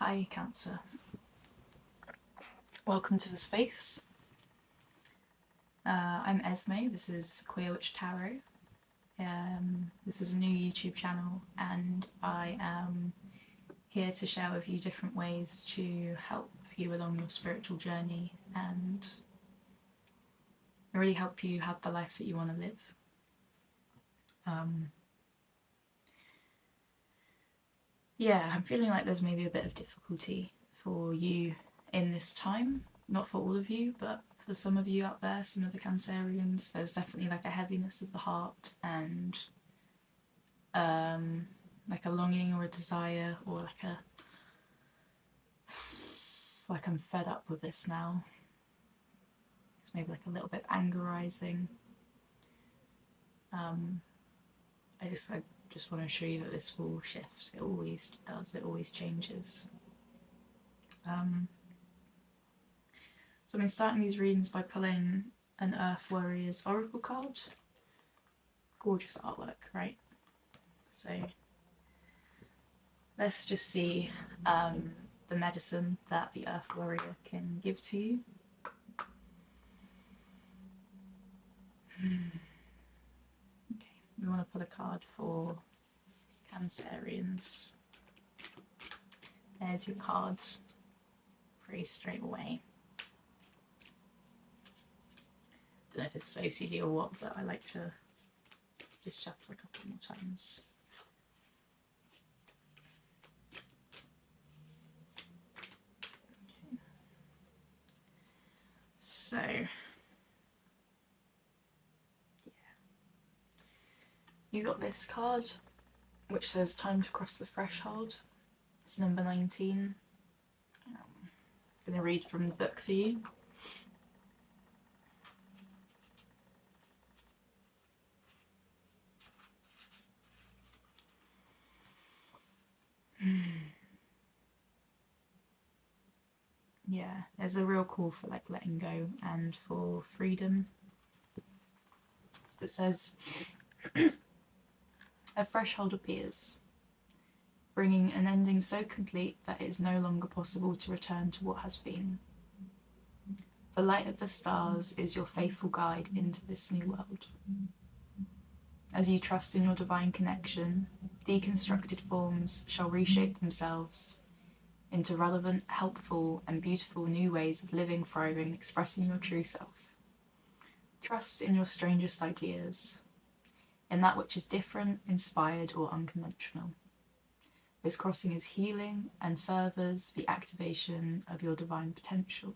Hi, Cancer. Welcome to the space. I'm Esme. This is Queer Witch Tarot. This is a new YouTube channel, and I am here to share with you different ways to help you along your spiritual journey and really help you have the life that you want to live. Yeah, I'm feeling like there's maybe a bit of difficulty for you in this time. Not for all of you, but for some of you out there, some of the Cancerians, there's definitely like a heaviness of the heart and like a longing or a desire, or like I'm fed up with this now. It's maybe like a little bit angerizing. I just want to show you that this will shift. It always does. It always changes. So I've been starting these readings by pulling an Earth Warriors Oracle card. Gorgeous artwork, right? So let's just see the medicine that the Earth Warrior can give to you. Okay, we want to pull a card for Cancerians. There's your card, pretty straight away. Don't know if it's OCD or what, but I like to just shuffle a couple more times. Okay. So, yeah. You got this card, which says time to cross the threshold. It's number 19. I'm going to read from the book for you. Yeah, there's a real call for like letting go and for freedom. So it says, a threshold appears, bringing an ending so complete that it is no longer possible to return to what has been. The light of the stars is your faithful guide into this new world. As you trust in your divine connection, deconstructed forms shall reshape themselves into relevant, helpful, and beautiful new ways of living, thriving, expressing your true self. Trust in your strangest ideas, in that which is different, inspired, or unconventional. This crossing is healing and furthers the activation of your divine potential.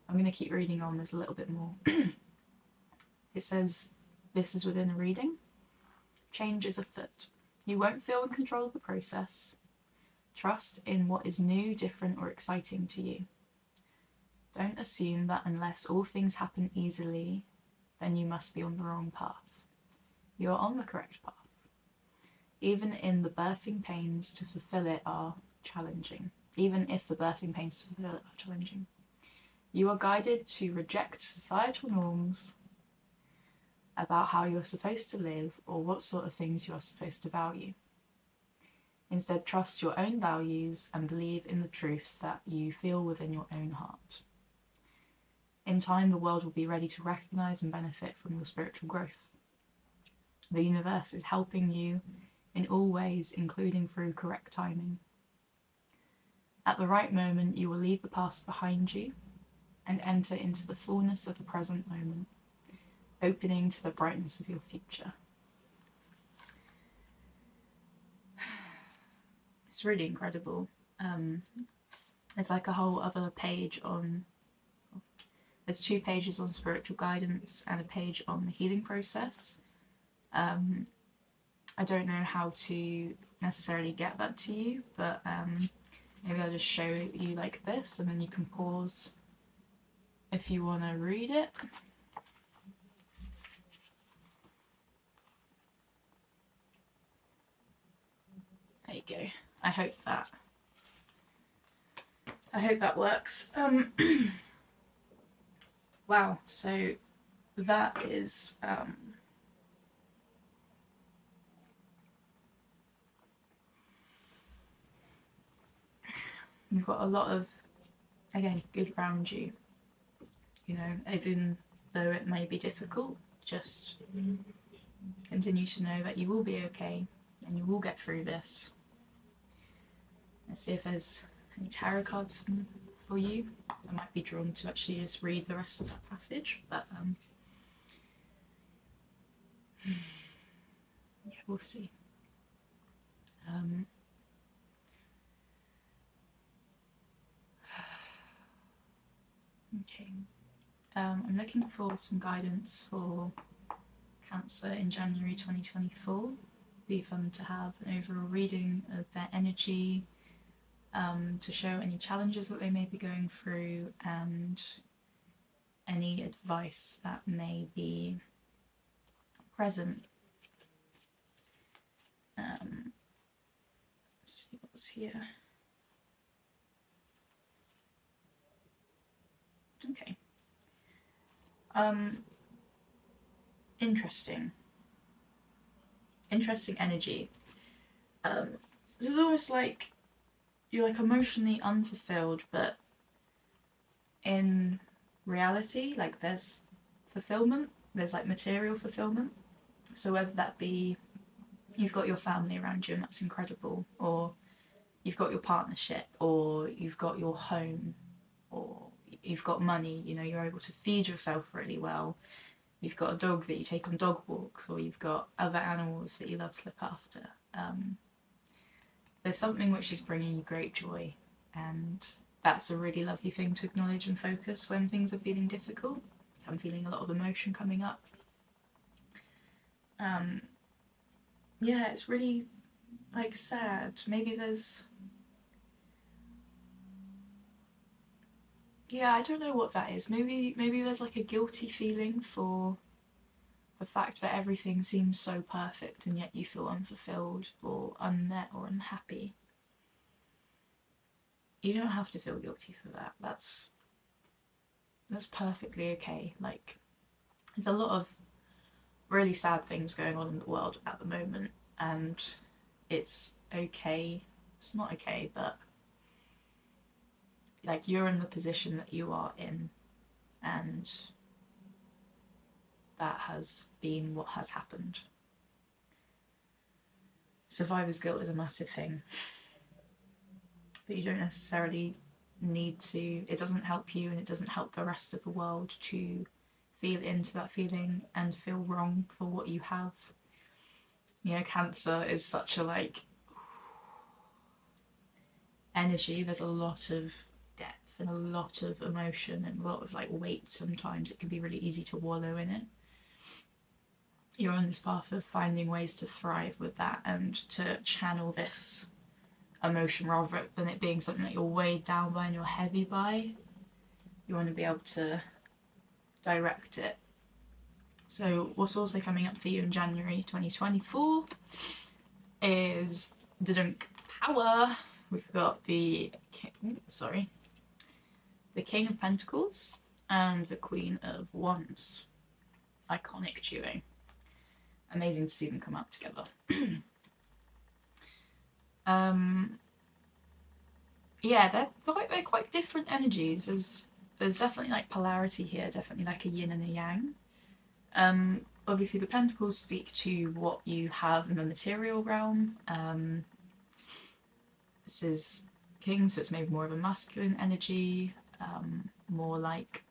I'm going to keep reading on, there's a little bit more. It says, this is within a reading. Change is afoot. You won't feel in control of the process. Trust in what is new, different, or exciting to you. Don't assume that unless all things happen easily, then you must be on the wrong path. You are on the correct path. Even in the birthing pains to fulfill it are challenging. Even if the birthing pains to fulfill it are challenging. You are guided to reject societal norms about how you're supposed to live or what sort of things you are supposed to value. Instead, trust your own values and believe in the truths that you feel within your own heart. In time, the world will be ready to recognize and benefit from your spiritual growth. The universe is helping you in all ways, including through correct timing. At the right moment, you will leave the past behind you and enter into the fullness of the present moment, opening to the brightness of your future. It's really incredible. There's like a whole other page on, there's 2 pages on spiritual guidance and a page on the healing process. I don't know how to necessarily get that to you, but maybe I'll just show you like this and then you can pause if you want to read it. There you go. I hope that works. Wow, so that is You've got a lot of, again, good around you. You know, even though it may be difficult, just continue to know that you will be okay and you will get through this. Let's see if there's any tarot cards for you. I might be drawn to actually just read the rest of that passage, but yeah, we'll see. Okay. I'm looking for some guidance for Cancer in January 2024. Be fun to have an overall reading of their energy, to show any challenges that they may be going through and any advice that may be present. Let's see what's here. Okay. Interesting energy. This is almost like you're like emotionally unfulfilled, but in reality, like there's fulfillment, there's like material fulfillment. So whether that be you've got your family around you and that's incredible, or you've got your partnership, or you've got your home, or you've got money, you know, you're able to feed yourself really well, you've got a dog that you take on dog walks, or you've got other animals that you love to look after. There's something which is bringing you great joy, and that's a really lovely thing to acknowledge and focus when things are feeling difficult. I'm feeling a lot of emotion coming up. Yeah, it's really like sad. Maybe there's, yeah, I don't know what that is. Maybe there's like a guilty feeling for the fact that everything seems so perfect and yet you feel unfulfilled or unmet or unhappy. You don't have to feel guilty for that. That's perfectly okay. Like, there's a lot of really sad things going on in the world at the moment, and it's okay. It's not okay, but like you're in the position that you are in, and that has been what has happened. Survivor's guilt is a massive thing, but you don't necessarily need to, it doesn't help you and it doesn't help the rest of the world to feel into that feeling and feel wrong for what you have. You know, Cancer is such a like energy. There's a lot of depth and a lot of emotion and a lot of like weight. Sometimes it can be really easy to wallow in it. You're on this path of finding ways to thrive with that and to channel this emotion rather than it being something that you're weighed down by and you're heavy by. You want to be able to direct it. So what's also coming up for you in January 2024 is Dudunk Power. We've got the King of Pentacles and the Queen of Wands. Iconic duo. Amazing to see them come out together. Yeah, they're quite different energies. There's definitely like polarity here, definitely like a yin and a yang. Obviously the pentacles speak to what you have in the material realm. This is King, so it's maybe more of a masculine energy, more like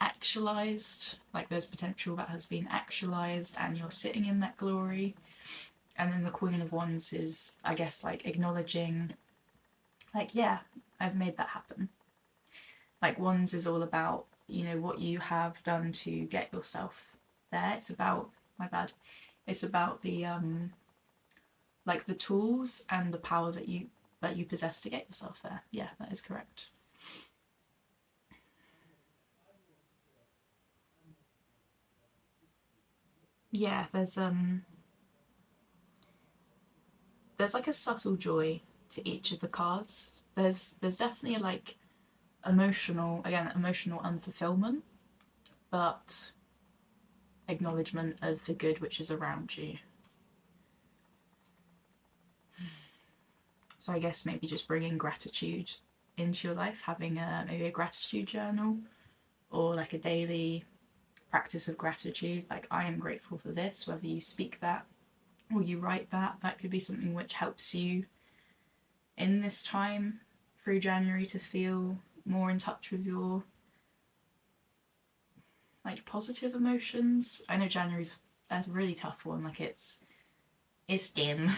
actualized, like there's potential that has been actualized and you're sitting in that glory. And then the Queen of Wands is, I guess, like acknowledging, like, yeah, I've made that happen. Like Wands is all about, you know, what you have done to get yourself there. It's about, it's about the like the tools and the power that you possess to get yourself there. Yeah, that is correct. Yeah, there's like a subtle joy to each of the cards. There's definitely like emotional unfulfillment, but acknowledgement of the good which is around you. So I guess maybe just bringing gratitude into your life, having maybe a gratitude journal, or like a daily practice of gratitude, like I am grateful for this, whether you speak that or you write that. That could be something which helps you in this time through January to feel more in touch with your like positive emotions. I know January's a really tough one, like it's dim.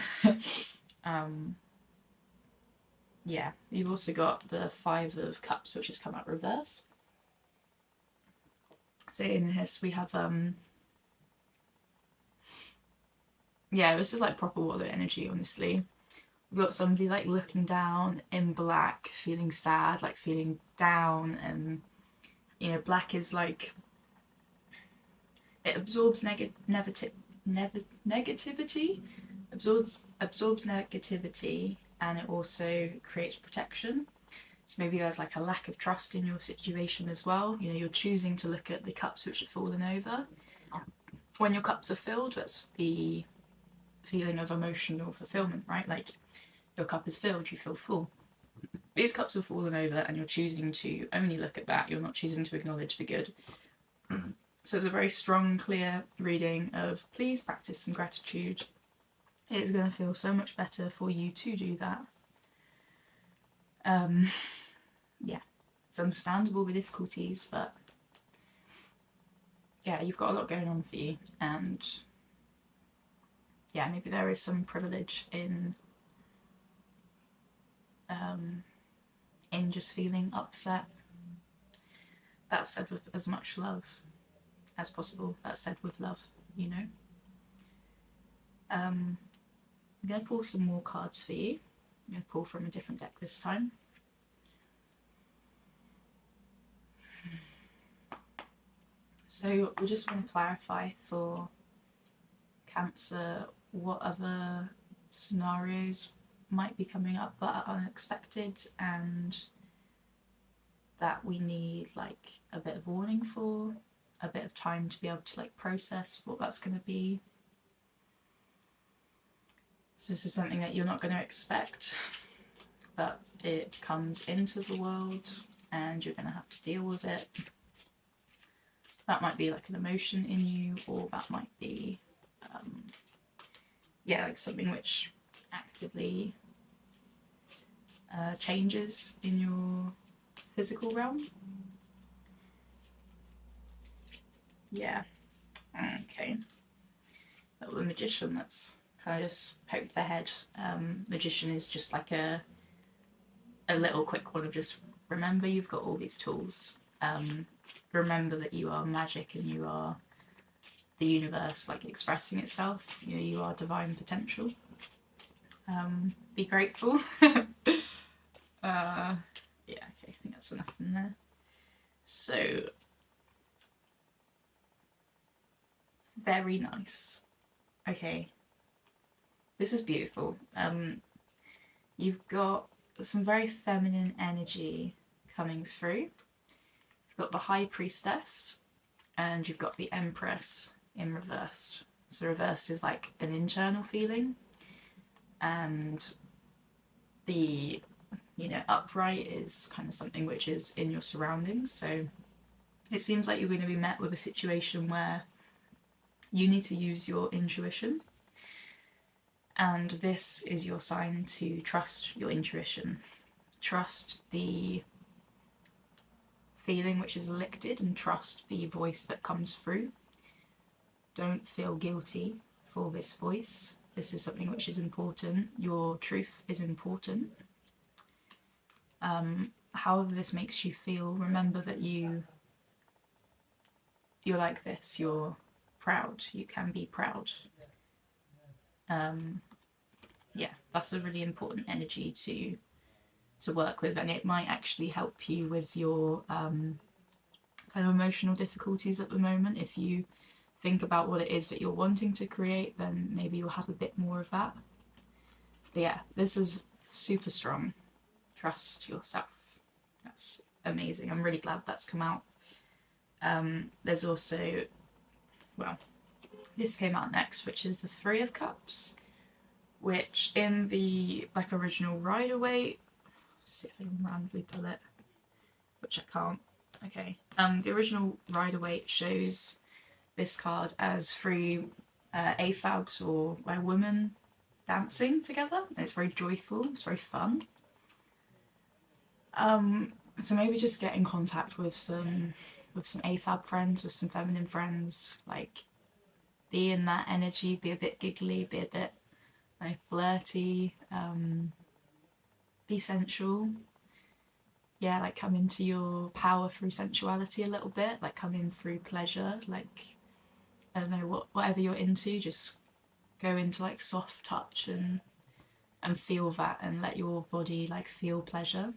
Yeah, you've also got the Five of Cups, which has come out reversed. So in this we have yeah, this is like proper water energy, honestly. We've got somebody like looking down in black, feeling sad, like feeling down, and you know, black is like it absorbs negativity, absorbs negativity, and it also creates protection. So maybe there's like a lack of trust in your situation as well. You know, you're choosing to look at the cups which have fallen over. When your cups are filled, that's the feeling of emotional fulfillment, right? Like your cup is filled, you feel full. These cups have fallen over and you're choosing to only look at that, you're not choosing to acknowledge the good. So it's a very strong, clear reading of please practice some gratitude. It is going to feel so much better for you to do that. Yeah, it's understandable with difficulties, but yeah, you've got a lot going on for you, and yeah, maybe there is some privilege in just feeling upset. That's said with as much love as possible. That's said with love, you know. I'm gonna pull some more cards for you. I'm gonna pull from a different deck this time. So we just want to clarify for Cancer what other scenarios might be coming up but are unexpected, and that we need like a bit of warning for, a bit of time to be able to like process what that's going to be. So this is something that you're not going to expect, but it comes into the world and you're going to have to deal with it. That might be like an emotion in you, or that might be yeah, like something which actively changes in your physical realm. Yeah. Okay. But the Magician, that's kind of just poked their head. Magician is just like a little quick one of just remember you've got all these tools. Remember that you are magic and you are the universe like expressing itself. You know, you are divine potential. Be grateful. Yeah, okay, I think that's enough in there. So very nice. Okay, this is beautiful. You've got some very feminine energy coming through. You've got the High Priestess and you've got the Empress in reverse. So reverse is like an internal feeling, and the upright is kind of something which is in your surroundings. So it seems like you're going to be met with a situation where you need to use your intuition, and this is your sign to trust your intuition, trust the feeling which is elected, and trust the voice that comes through. Don't feel guilty for this voice. This is something which is important. Your truth is important. However this makes you feel, remember that you're like this. You're proud. You can be proud. Yeah, that's a really important energy to work with, and it might actually help you with your kind of emotional difficulties at the moment. If you think about what it is that you're wanting to create, then maybe you'll have a bit more of that. But yeah, this is super strong. Trust yourself. That's amazing. I'm really glad that's come out. There's also, well, this came out next, which is the Three of Cups, which in the like original Rider-Waite, see if I can randomly pull it, which I can't. Okay. The original Rider-Waite shows this card as three AFABs or women dancing together. It's very joyful. It's very fun. So maybe just get in contact with some AFAB friends, with some feminine friends. Like, be in that energy. Be a bit giggly. Be a bit like flirty. Be sensual. Yeah, like come into your power through sensuality a little bit. Like come in through pleasure. Like, I don't know, whatever you're into, just go into like soft touch and feel that, and let your body like feel pleasure.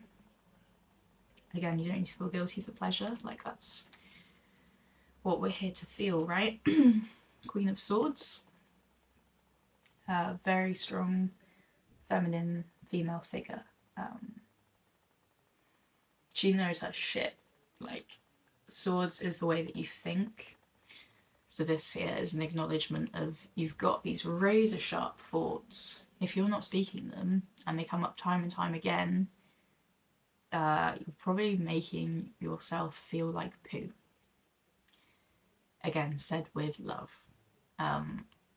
Again, you don't need to feel guilty for pleasure. Like, that's what we're here to feel, right? Queen of Swords. Very strong feminine female figure. She knows her shit. Like, swords is the way that you think. So this here is an acknowledgement of, you've got these razor sharp thoughts. If you're not speaking them and they come up time and time again, you're probably making yourself feel like poo. Again, said with love.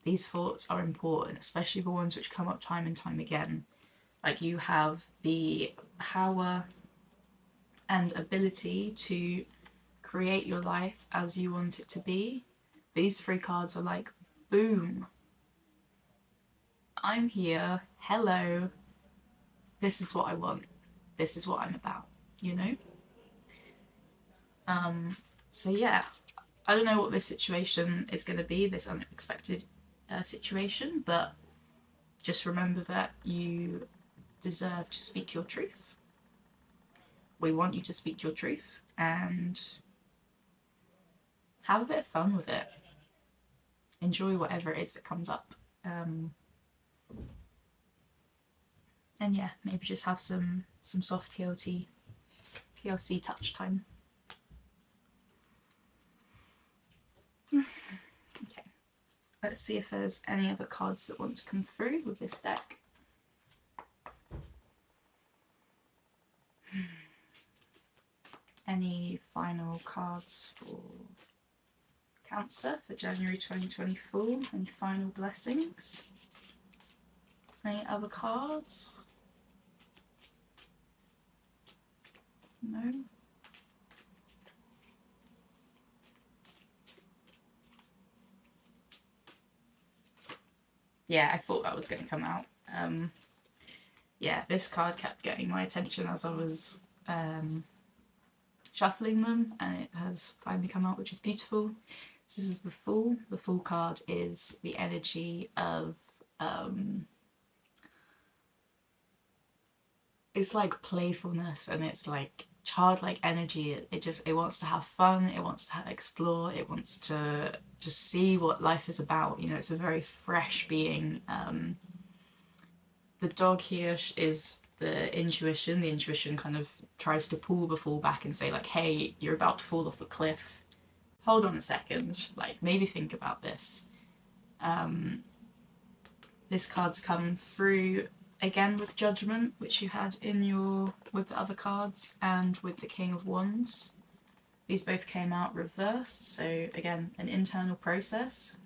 These thoughts are important, especially the ones which come up time and time again. Like, you have the power and ability to create your life as you want it to be. These three cards are like, boom, I'm here, hello, this is what I want, this is what I'm about, you know? So yeah, I don't know what this situation is going to be, this unexpected situation, but just remember that you deserve to speak your truth. We want you to speak your truth, and have a bit of fun with it. Enjoy whatever it is that comes up. And yeah, maybe just have some soft TLC touch time. Okay, let's see if there's any other cards that want to come through with this deck. Any final cards for Cancer for January 2024? Any final blessings? Any other cards? No? Yeah, I thought that was going to come out. Yeah, this card kept getting my attention as I was shuffling them, and it has finally come out, which is beautiful. So this is the Fool. The Fool card is the energy of it's like playfulness, and it's like childlike energy. It wants to have fun, it wants to explore, it wants to just see what life is about. You know, it's a very fresh being. The dog here is the intuition. The intuition kind of tries to pull the Fool back and say, like, hey, you're about to fall off a cliff, hold on a second, like maybe think about this. This card's come through again with Judgment, which you had in your with the other cards, and with the King of Wands. These both came out reversed, so again, an internal process.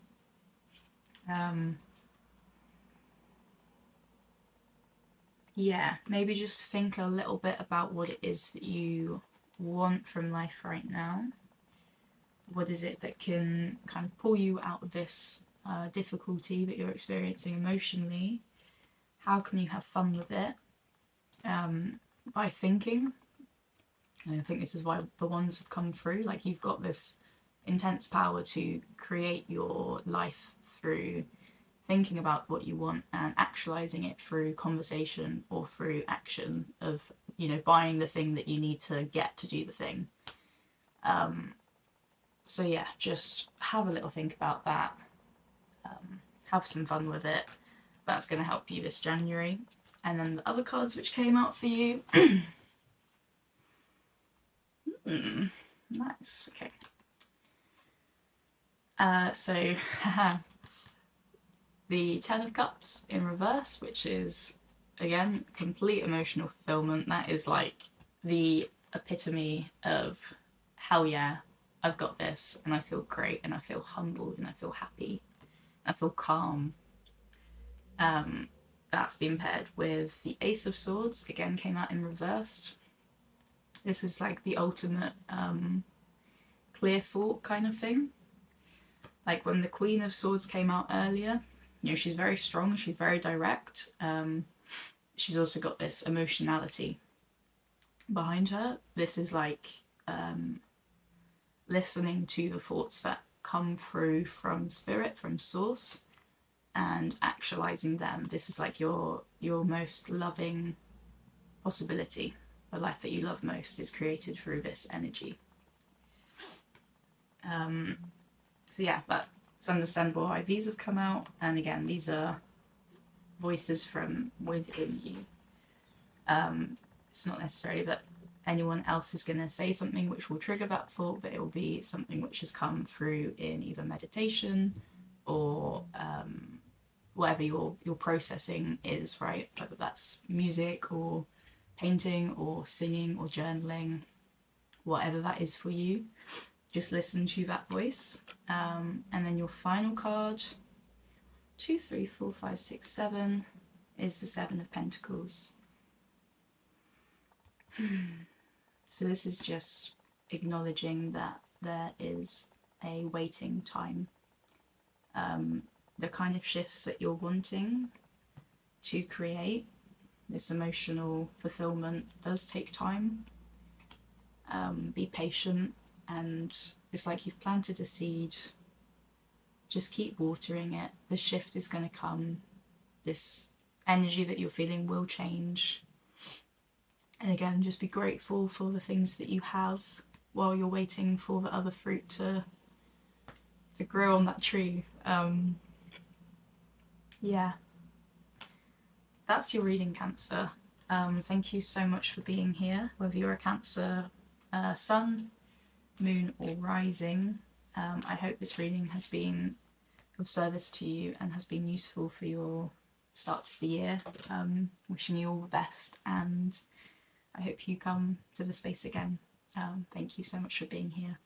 Yeah, maybe just think a little bit about what it is that you want from life right now. What is it that can kind of pull you out of this difficulty that you're experiencing emotionally? How can you have fun with it? By thinking. And I think this is why the Wands have come through. Like, you've got this intense power to create your life through thinking about what you want and actualizing it through conversation or through action of, you know, buying the thing that you need to get to do the thing. So yeah, just have a little think about that. Have some fun with it. That's going to help you this January. And then the other cards which came out for you. Nice, okay. So the Ten of Cups in reverse, which is, again, complete emotional fulfillment. That is like the epitome of hell yeah, I've got this, and I feel great, and I feel humbled, and I feel happy, I feel calm. That's been paired with the Ace of Swords, again came out in reversed. This is like the ultimate clear thought kind of thing. Like when the Queen of Swords came out earlier, you know, she's very strong, she's very direct. She's also got this emotionality behind her. This is like listening to the thoughts that come through from spirit, from source, and actualizing them. This is like your most loving possibility. The life that you love most is created through this energy. So yeah, that's understandable why these have come out. And again, these are voices from within you. It's not necessarily that anyone else is going to say something which will trigger that thought, but it will be something which has come through in either meditation or whatever your processing is, right? Whether that's music or painting or singing or journaling, whatever that is for you, just listen to that voice. And then your final card, 2, 3, 4, 5, 6, 7, is the Seven of Pentacles. So this is just acknowledging that there is a waiting time. The kind of shifts that you're wanting to create, this emotional fulfillment, does take time. Be patient, and it's like you've planted a seed. Just keep watering it. The shift is going to come. This energy that you're feeling will change. And again, just be grateful for the things that you have while you're waiting for the other fruit to grow on that tree. Yeah. That's your reading, Cancer. Thank you so much for being here, whether you're a Cancer sun, moon, or rising. I hope this reading has been of service to you and has been useful for your start to the year. Wishing you all the best, and I hope you come to the space again. Thank you so much for being here.